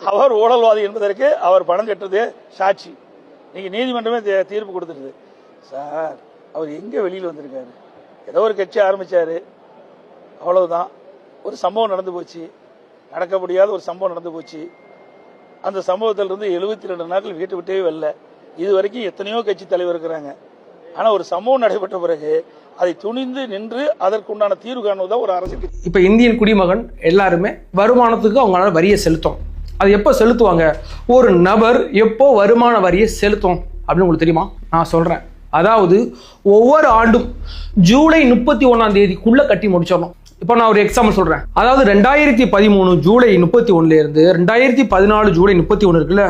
அவர் ஊழல்வாதி என்பதற்கு அவர் பணம் கட்டுறதே சாட்சி. நீங்க நீதிமன்றமே தீர்ப்பு கொடுத்துருது. சார், அவர் எங்க வெளியில் வந்திருக்காரு? ஏதோ ஒரு கட்சி ஆரம்பிச்சாரு, அவ்வளவுதான். ஒரு சம்பவம் நடந்து போச்சு, நடக்க முடியாத ஒரு சம்பவம் நடந்து போச்சு. அந்த சம்பவத்திலிருந்து 72 நாட்கள் வீட்டு விட்டே வரல. இது வரைக்கும் எத்தனையோ கட்சி தலைவர் இருக்கிறாங்க. ஆனா ஒரு சம்பவம் நடைபெற்ற பிறகு அதை துணிந்து நின்று அதற்குண்டான தீர்வு காணுவதுதான் ஒரு அரசு. இப்ப இந்தியன் குடிமகன் எல்லாருமே வருமானத்துக்கு அவங்களால வரியை செலுத்தும். அது எப்போ செலுத்துவாங்க? ஒரு நபர் எப்போ வருமான வரியை செலுத்தும் அப்படின்னு உங்களுக்கு தெரியுமா? நான் சொல்றேன். அதாவது ஒவ்வொரு ஆண்டும் ஜூலை 31ஆம் தேதிக்குள்ள கட்டி முடிச்சிடணும். இப்போ நான் ஒரு எக்ஸாம்பிள் சொல்றேன். அதாவது 2013 ஜூலை 31 இருந்து 2014 ஜூலை 31 இருக்குல்ல,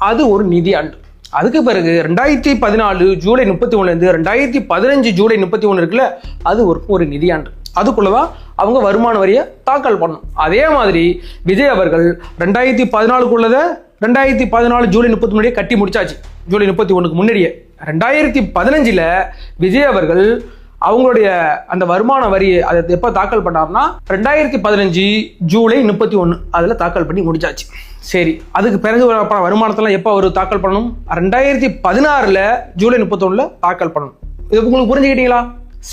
அது ஒரு நிதி ஆண்டு. அதுக்கு பிறகு 2014 ஜூலை 31 இருந்து 2015 ஜூலை 31 இருக்குல்ல, அது ஒரு நிதியாண்டு. அதுக்குள்ளதான் அவங்க வருமான வரியை தாக்கல் பண்ணணும். அதே மாதிரி விஜய் அவர்கள் 2014க்குள்ளத 2014 ஜூலை 30 கட்டி முடிச்சாச்சு. ஜூலை 31க்கு முன்னாடியே 2015ல் விஜய் அவர்கள் அவங்களுடைய அந்த வருமான வரியை அதை எப்போ தாக்கல் பண்ணார்னா 2015 ஜூலை 31 அதில் தாக்கல் பண்ணி முடிச்சாச்சு. சரி, அதுக்கு பிறகு வருமானத்தெல்லாம் எப்போ அவர் தாக்கல் பண்ணணும்? 2016 ஜூலை 31 தாக்கல் பண்ணணும். இது உங்களுக்கு புரிஞ்சுக்கிட்டீங்களா?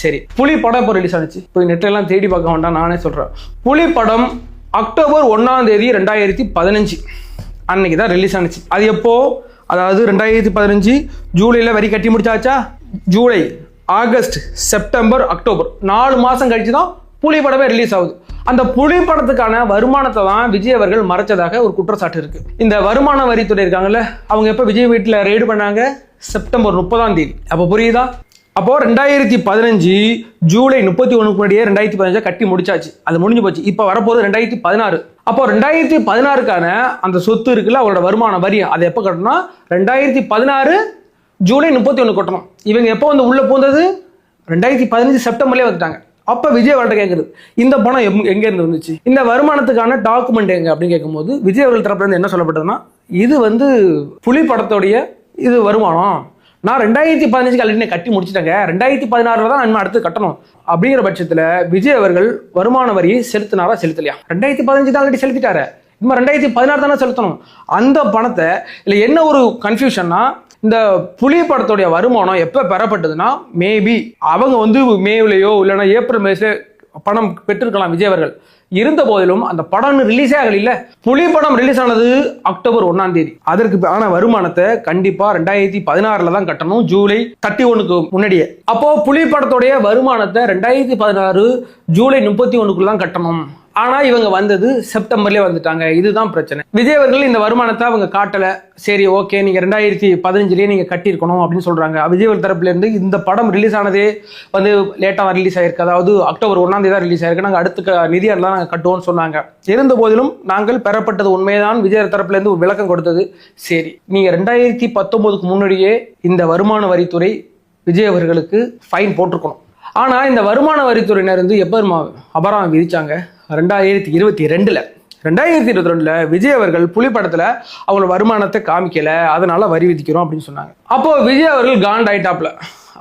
சரி, புலி படம் இப்போ ரிலீஸ் ஆனிச்சு. இப்போ நெட்டெல்லாம் தேடி பார்க்க வேண்டாம், நானே சொல்கிறேன். புலி படம் அக்டோபர் 1ஆம் தேதி 2015 அன்னைக்கு தான் ரிலீஸ் ஆனிச்சு. அது எப்போ? அதாவது 2015 ஜூலையில் வரி கட்டி முடிச்சாச்சா? ஜூலை, ஆகஸ்ட், செப்டம்பர், அக்டோபர் 4 மாதம் கழிச்சு தான் புலி படமே ரிலீஸ் ஆகுது. அந்த புலி படத்துக்கான வருமானத்தை தான் விஜய் அவர்கள் மறைச்சதாக ஒரு குற்றச்சாட்டு இருக்கு. இந்த வருமான வரித்துறை இருக்காங்கல்ல, அவங்க எப்போ விஜய் வீட்டில் ரெய்டு பண்ணாங்க? செப்டம்பர் 30ஆம் தேதி. அப்போ புரியுதா? அப்போ 2015 ஜூலை 31க்கு முன்னாடியே 2015 கட்டி முடிச்சாச்சு. அது முடிஞ்சு போச்சு. இப்போ வரப்போது 2016. அப்போ 2016க்கான அந்த சொத்து இருக்குல்ல, அவரோட வருமான வரி, அதை எப்போ கட்டணும்? 2016 ஜூலை 31 கட்டணும். இவங்க எப்போ வந்து உள்ள போந்தது? 2015 செப்டம்பர்லேயே வந்துட்டாங்க. அப்போ விஜய் அவர்கிட்ட கேட்குறது, இந்த பணம் எங்க இருந்து வந்துச்சு, இந்த வருமானத்துக்கான டாக்குமெண்ட் எங்க அப்படின்னு கேட்கும்போது விஜய் அவர்கள் தரப்புல இருந்து என்ன சொல்லப்பட்டதுன்னா, இது வந்து புலி படத்தோடைய இது வருமானம், நான் 2015 ஆல்ரெடி கட்டி முடிச்சிட்டேங்க, 2016 தான் நம்ம அடுத்து கட்டணும் அப்படிங்கிற பட்சத்தில் விஜய் அவர்கள் வருமான வரியை செலுத்தினாரா செலுத்தலையா? 2015 தான் ஆல்ரெடி செலுத்திட்டாரு, இன்னும் 2016 தானே செலுத்தணும். அந்த பணத்தை இல்லை என்ன ஒரு கன்ஃபியூஷன்னா, இந்த புலி படத்துடைய வருமானம் எப்போ பெறப்பட்டதுன்னா, மேபி அவங்க வந்து மேலேயோ இல்லைன்னா ஏப்ரல் மேலே பணம் பெற்றிருக்கலாம் விஜய் அவர்கள். இருந்த போதிலும் அந்த படம் ரிலீஸே ஆகல. புலி படம் ரிலீஸ் ஆனது அக்டோபர் 1ஆம் தேதி. அதற்கு ஆன வருமானத்தை கண்டிப்பா 2016 தான் கட்டணும், ஜூலை 31க்கு முன்னாடியே. அப்போ புலி படத்துடைய வருமானத்தை 2016 ஜூலை 31க்குள்ள தான் கட்டணும். ஆனா இவங்க வந்தது செப்டம்பர்லேயே வந்துட்டாங்க. இதுதான் பிரச்சனை. விஜய் அவர்கள் இந்த வருமானத்தை அவங்க காட்டல. சரி, ஓகே, நீங்க 2015 நீங்க கட்டியிருக்கணும் அப்படின்னு சொல்றாங்க. விஜய் அவர்கள் தரப்புல இருந்து இந்த படம் ரிலீஸ் ஆனதே வந்து லேட்டா ரிலீஸ் ஆயிருக்கு, அதாவது அக்டோபர் 1ஆம் தேதி தான் ரிலீஸ் ஆயிருக்கு, நாங்க அடுத்த நிதியாண்டு தான் நாங்க கட்டுவோம்னு சொன்னாங்க. இருந்த போதிலும் நாங்கள் பெறப்பட்டது உண்மைதான் விஜய் தரப்புல இருந்து ஒரு விளக்கம் கொடுத்தது. சரி, நீங்க 2019க்கு முன்னாடியே இந்த வருமான வரித்துறை விஜய் அவர்களுக்கு ஃபைன் போட்டிருக்கணும். ஆனா இந்த வருமான வரித்துறையினர் வந்து எப்போ அபராதம் விதிச்சாங்க? 2022. 2022 விஜய் அவர்கள் புலி படத்துல அவங்களோட வருமானத்தை காமிக்கல, அதனால வரி விதிக்கிறோம் அப்படின்னு சொன்னாங்க. அப்போ விஜய் அவர்கள் காண்ட் ஆயிட்டாப்ல.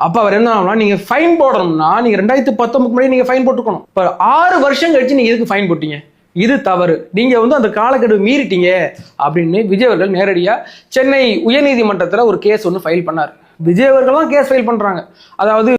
அப்ப அவர் என்ன, நீங்க ஃபைன் போடணும்னா நீங்க 2019 முன்னாடி நீங்க ஃபைன் போட்டுக்கணும். இப்ப 6 வருஷம் கழிச்சு நீங்க எதுக்கு ஃபைன் போட்டீங்க? இது தவறு, நீங்க வந்து அந்த காலக்கெடு மீறிட்டீங்க அப்படின்னு விஜய் அவர்கள் நேரடியா சென்னை உயர்நீதிமன்றத்துல ஒரு கேஸ் ஒன்று ஃபைல் பண்ணார். விஜய் அவர்கள் தான் கேஸ் ஃபைல் பண்றாங்க. அதாவது